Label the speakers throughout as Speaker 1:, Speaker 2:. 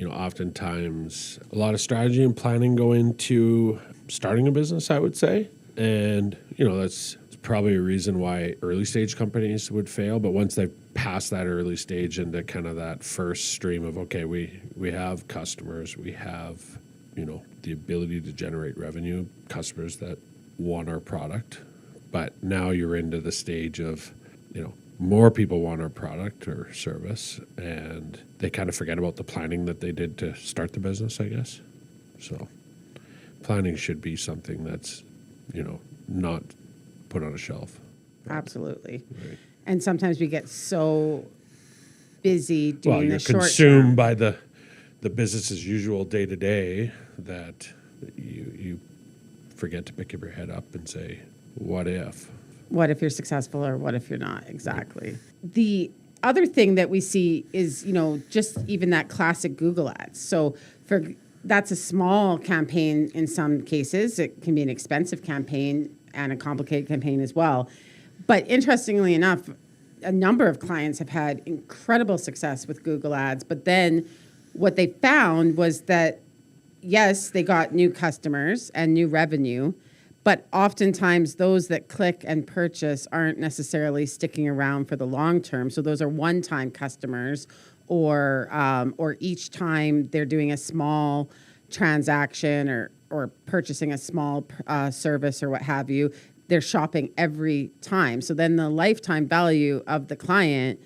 Speaker 1: oftentimes a lot of strategy and planning go into starting a business, I would say. And, that's probably a reason why early stage companies would fail. But once they've passed that early stage into kind of that first stream of, okay, we have customers, we have, the ability to generate revenue, customers that want our product. But now you're into the stage of, more people want our product or service, and they kind of forget about the planning that they did to start the business, I guess. So planning should be something that's, not put on a shelf.
Speaker 2: Absolutely.
Speaker 1: Right.
Speaker 2: And sometimes we get so busy doing
Speaker 1: Well, you're
Speaker 2: the short
Speaker 1: consumed
Speaker 2: term.
Speaker 1: by the business as usual day to day that you forget to pick up your head up and say, what if?
Speaker 2: What if you're successful or what if you're not? Exactly. The other thing that we see is, just even that classic Google ads. So that's a small campaign in some cases. It can be an expensive campaign and a complicated campaign as well. But interestingly enough, a number of clients have had incredible success with Google ads. But then what they found was that, yes, they got new customers and new revenue, but oftentimes those that click and purchase aren't necessarily sticking around for the long term. So those are one-time customers, or each time they're doing a small transaction or purchasing a small service or what have you, they're shopping every time. So then the lifetime value of the client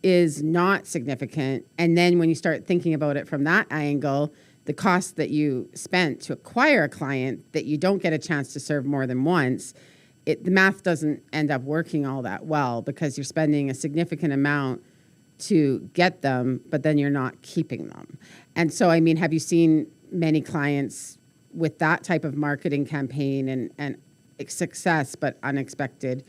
Speaker 2: is not significant. And then when you start thinking about it from that angle, the cost that you spent to acquire a client that you don't get a chance to serve more than once, the math doesn't end up working all that well because you're spending a significant amount to get them, but then you're not keeping them. And so, have you seen many clients with that type of marketing campaign and success, but unexpected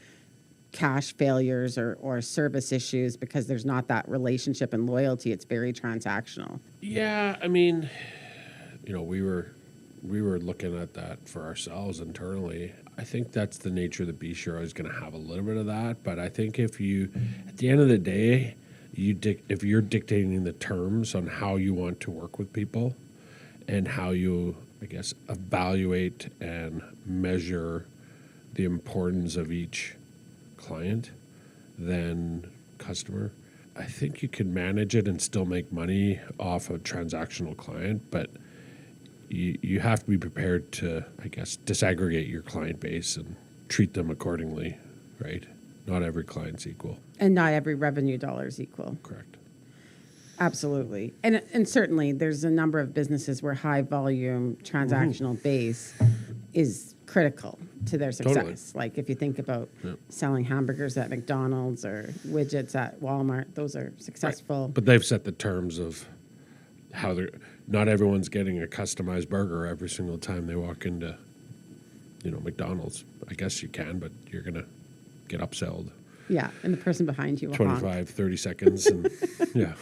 Speaker 2: cash failures or service issues because there's not that relationship and loyalty? It's very transactional.
Speaker 1: Yeah, we were looking at that for ourselves internally. I think that's the nature of the beast. You're always going to have a little bit of that, but I think if you, at the end of the day, if you're dictating the terms on how you want to work with people and how you, I guess, evaluate and measure the importance of each client, then customer, I think you can manage it and still make money off a transactional client, but you have to be prepared to, I guess, disaggregate your client base and treat them accordingly, right? Not every client's equal.
Speaker 2: And not every revenue dollar is equal.
Speaker 1: Correct.
Speaker 2: Absolutely. And certainly there's a number of businesses where high volume transactional base is critical to their success.
Speaker 1: Totally.
Speaker 2: Like if you think about selling hamburgers at McDonald's or widgets at Walmart, those are successful.
Speaker 1: Right. But they've set the terms of how not everyone's getting a customized burger every single time they walk into, McDonald's. I guess you can, but you're going to get upselled.
Speaker 2: Yeah, and the person behind you will
Speaker 1: 25, 30 seconds. And yeah,